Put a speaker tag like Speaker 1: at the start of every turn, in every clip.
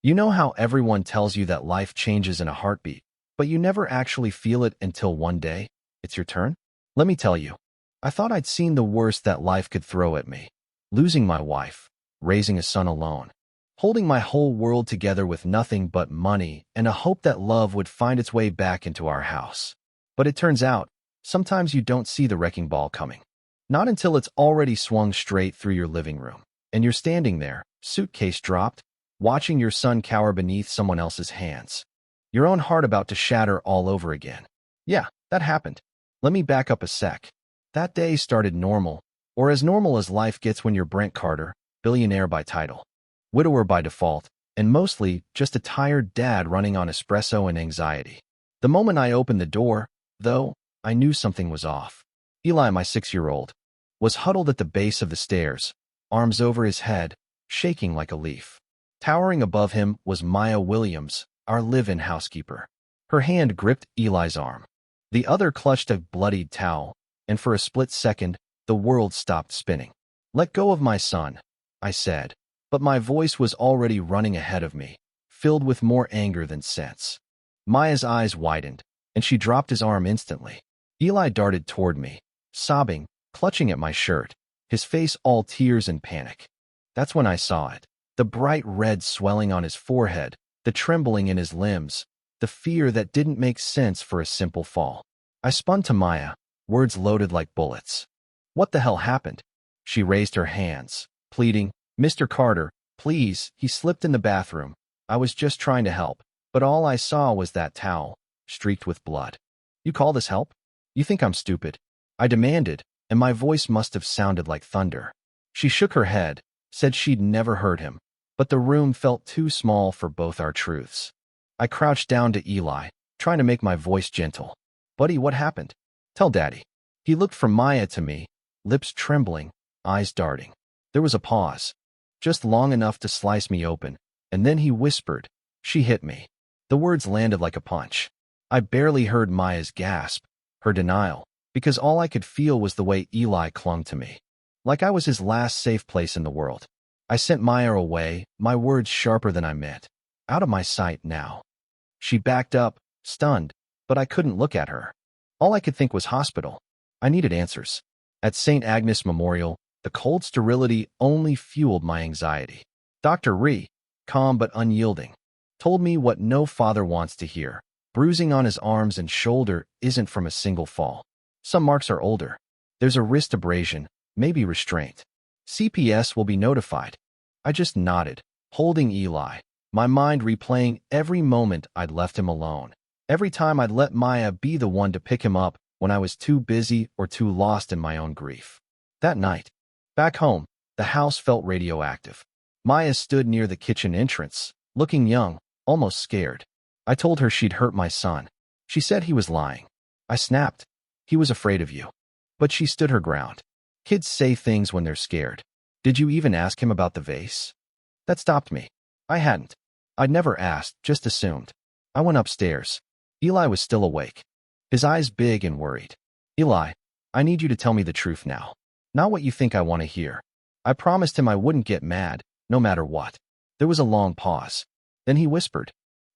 Speaker 1: You know how everyone tells you that life changes in a heartbeat, but you never actually feel it until one day it's your turn? Let me tell you, I thought I'd seen the worst that life could throw at me. Losing my wife, raising a son alone, holding my whole world together with nothing but money and a hope that love would find its way back into our house. But it turns out, sometimes you don't see the wrecking ball coming. Not until it's already swung straight through your living room, and you're standing there, suitcase dropped, watching your son cower beneath someone else's hands. Your own heart about to shatter all over again. Yeah, that happened. Let me back up a sec. That day started normal, or as normal as life gets when you're Brent Carter, billionaire by title, widower by default, and mostly just a tired dad running on espresso and anxiety. The moment I opened the door, though, I knew something was off. Eli, my 6-year-old, was huddled at the base of the stairs, arms over his head, shaking like a leaf. Towering above him was Maya Williams, our live-in housekeeper. Her hand gripped Eli's arm. The other clutched a bloodied towel, and for a split second, the world stopped spinning. "Let go of my son," I said, but my voice was already running ahead of me, filled with more anger than sense. Maya's eyes widened, and she dropped his arm instantly. Eli darted toward me, sobbing, clutching at my shirt, his face all tears and panic. That's when I saw it. The bright red swelling on his forehead, the trembling in his limbs, the fear that didn't make sense for a simple fall. I spun to Maya, words loaded like bullets. "What the hell happened?" She raised her hands, pleading, "Mr. Carter, please." He slipped in the bathroom. I was just trying to help, but all I saw was that towel, streaked with blood. "You call this help? You think I'm stupid?" I demanded, and my voice must have sounded like thunder. She shook her head, said she'd never heard him, but the room felt too small for both our truths. I crouched down to Eli, trying to make my voice gentle. "Buddy, what happened? Tell Daddy." He looked from Maya to me, lips trembling, eyes darting. There was a pause, just long enough to slice me open, and then he whispered, "She hit me." The words landed like a punch. I barely heard Maya's gasp, her denial, because all I could feel was the way Eli clung to me, like I was his last safe place in the world. I sent Maya away, my words sharper than I meant. Out of my sight now. She backed up, stunned, but I couldn't look at her. All I could think was hospital. I needed answers. At St. Agnes Memorial, the cold sterility only fueled my anxiety. Dr. Ree, calm but unyielding, told me what no father wants to hear. Bruising on his arms and shoulder isn't from a single fall. Some marks are older. There's a wrist abrasion, maybe restraint. CPS will be notified. I just nodded, holding Eli, my mind replaying every moment I'd left him alone. Every time I'd let Maya be the one to pick him up when I was too busy or too lost in my own grief. That night, back home, the house felt radioactive. Maya stood near the kitchen entrance, looking young, almost scared. I told her she'd hurt my son. She said he was lying. I snapped. "He was afraid of you." But she stood her ground. Kids say things when they're scared. "Did you even ask him about the vase?" That stopped me. I hadn't. I'd never asked, just assumed. I went upstairs. Eli was still awake, his eyes big and worried. "Eli, I need you to tell me the truth now. Not what you think I want to hear." I promised him I wouldn't get mad, no matter what. There was a long pause. Then he whispered,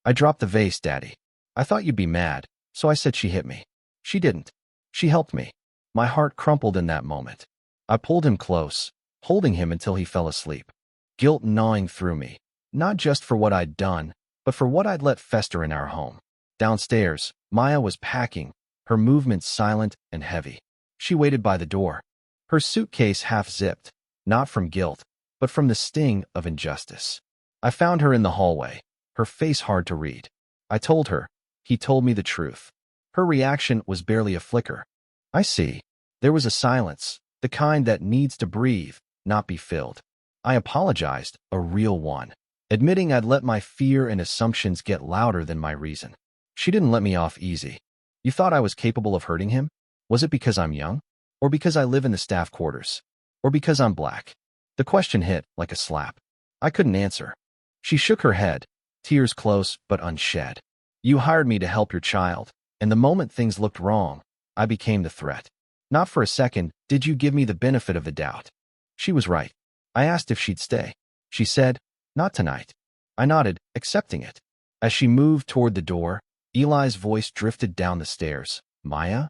Speaker 1: "I dropped the vase, Daddy. I thought you'd be mad, so I said she hit me." She didn't. She helped me. My heart crumpled in that moment. I pulled him close, holding him until he fell asleep. Guilt gnawing through me, not just for what I'd done, but for what I'd let fester in our home. Downstairs, Maya was packing, her movements silent and heavy. She waited by the door, her suitcase half-zipped, not from guilt, but from the sting of injustice. I found her in the hallway, her face hard to read. I told her. He told me the truth. Her reaction was barely a flicker. "I see." There was a silence, the kind that needs to breathe, not be filled. I apologized, a real one, admitting I'd let my fear and assumptions get louder than my reason. She didn't let me off easy. "You thought I was capable of hurting him? Was it because I'm young? Or because I live in the staff quarters? Or because I'm black?" The question hit like a slap. I couldn't answer. She shook her head, tears close but unshed. "You hired me to help your child, and the moment things looked wrong, I became the threat. Not for a second did you give me the benefit of the doubt." She was right. I asked if she'd stay. She said, "Not tonight." I nodded, accepting it. As she moved toward the door, Eli's voice drifted down the stairs. Maya?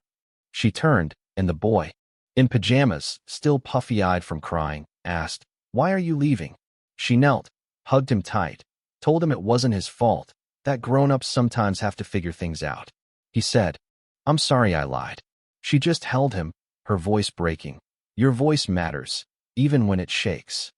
Speaker 1: She turned, and the boy, in pajamas, still puffy-eyed from crying, asked, Why are you leaving? She knelt, hugged him tight, told him it wasn't his fault, that grown-ups sometimes have to figure things out. He said, I'm sorry I lied. She just held him, her voice breaking. Your voice matters, even when it shakes.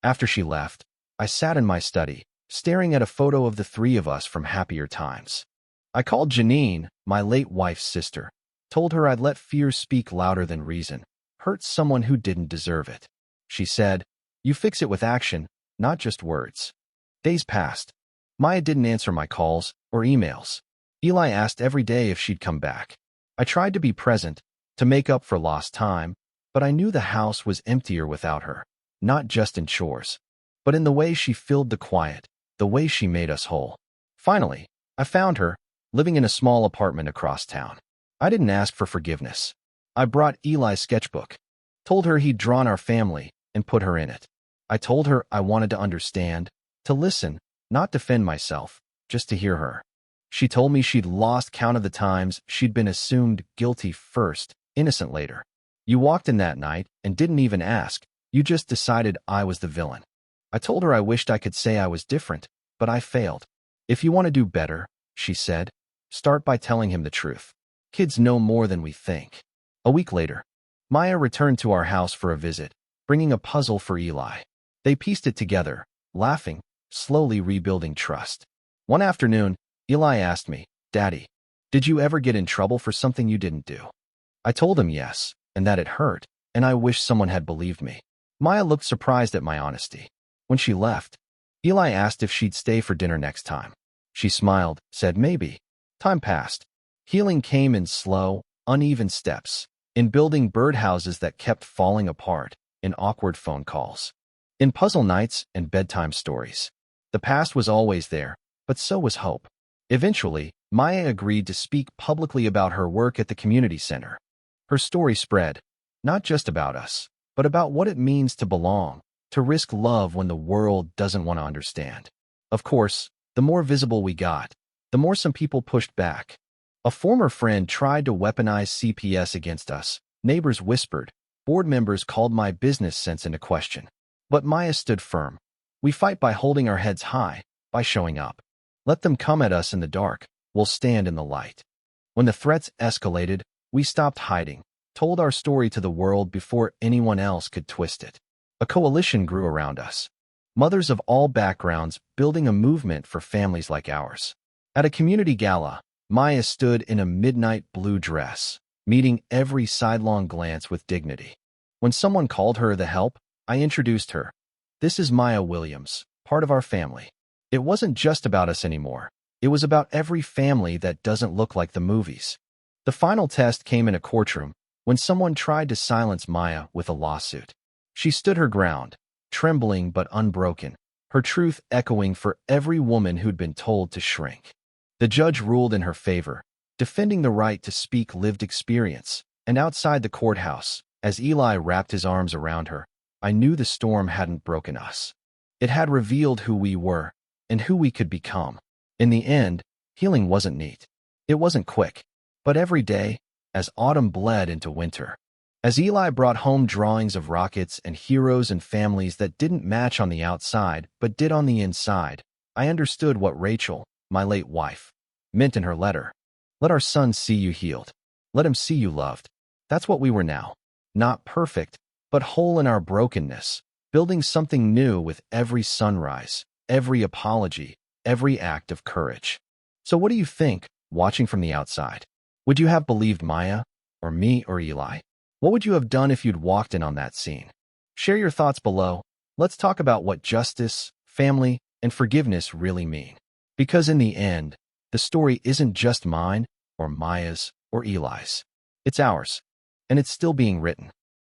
Speaker 1: After she left, I sat in my study, staring at a photo of the three of us from happier times. I called Janine, my late wife's sister, told her I'd let fear speak louder than reason, hurt someone who didn't deserve it. She said, You fix it with action, not just words. Days passed. Maya didn't answer my calls or emails. Eli asked every day if she'd come back. I tried to be present, to make up for lost time, but I knew the house was emptier without her, not just in chores, but in the way she filled the quiet, the way she made us whole. Finally, I found her, living in a small apartment across town. I didn't ask for forgiveness. I brought Eli's sketchbook, told her he'd drawn our family, and put her in it. I told her I wanted to understand, to listen, not defend myself, just to hear her. She told me she'd lost count of the times she'd been assumed guilty first, innocent later. You walked in that night and didn't even ask. You just decided I was the villain. I told her I wished I could say I was different, but I failed. If you want to do better, she said, start by telling him the truth. Kids know more than we think. A week later, Maya returned to our house for a visit, bringing a puzzle for Eli. They pieced it together, laughing, slowly rebuilding trust. One afternoon, Eli asked me, Daddy, did you ever get in trouble for something you didn't do? I told him yes, and that it hurt, and I wish someone had believed me. Maya looked surprised at my honesty. When she left, Eli asked if she'd stay for dinner next time. She smiled, said maybe. Time passed. Healing came in slow, uneven steps, in building birdhouses that kept falling apart, in awkward phone calls, in puzzle nights and bedtime stories. The past was always there, but so was hope. Eventually, Maya agreed to speak publicly about her work at the community center. Her story spread, not just about us, but about what it means to belong, to risk love when the world doesn't want to understand. Of course, the more visible we got, the more some people pushed back. A former friend tried to weaponize CPS against us. Neighbors whispered. Board members called my business sense into question. But Maya stood firm. We fight by holding our heads high, by showing up. Let them come at us in the dark. We'll stand in the light. When the threats escalated, we stopped hiding, told our story to the world before anyone else could twist it. A coalition grew around us. Mothers of all backgrounds building a movement for families like ours. At a community gala, Maya stood in a midnight blue dress, meeting every sidelong glance with dignity. When someone called her the help, I introduced her. This is Maya Williams, part of our family. It wasn't just about us anymore. It was about every family that doesn't look like the movies. The final test came in a courtroom when someone tried to silence Maya with a lawsuit. She stood her ground, trembling but unbroken, her truth echoing for every woman who'd been told to shrink. The judge ruled in her favor, defending the right to speak lived experience, and outside the courthouse, as Eli wrapped his arms around her, I knew the storm hadn't broken us. It had revealed who we were, and who we could become. In the end, healing wasn't neat. It wasn't quick. But every day, as autumn bled into winter, as Eli brought home drawings of rockets and heroes and families that didn't match on the outside but did on the inside, I understood what Rachel, my late wife, meant in her letter. Let our son see you healed. Let him see you loved. That's what we were now. Not perfect, but whole in our brokenness, building something new with every sunrise, every apology, every act of courage. So what do you think, watching from the outside? Would you have believed Maya, or me, or Eli? What would you have done if you'd walked in on that scene? Share your thoughts below. Let's talk about what justice, family, and forgiveness really mean. Because in the end, the story isn't just mine, or Maya's, or Eli's. It's ours, and it's still being written.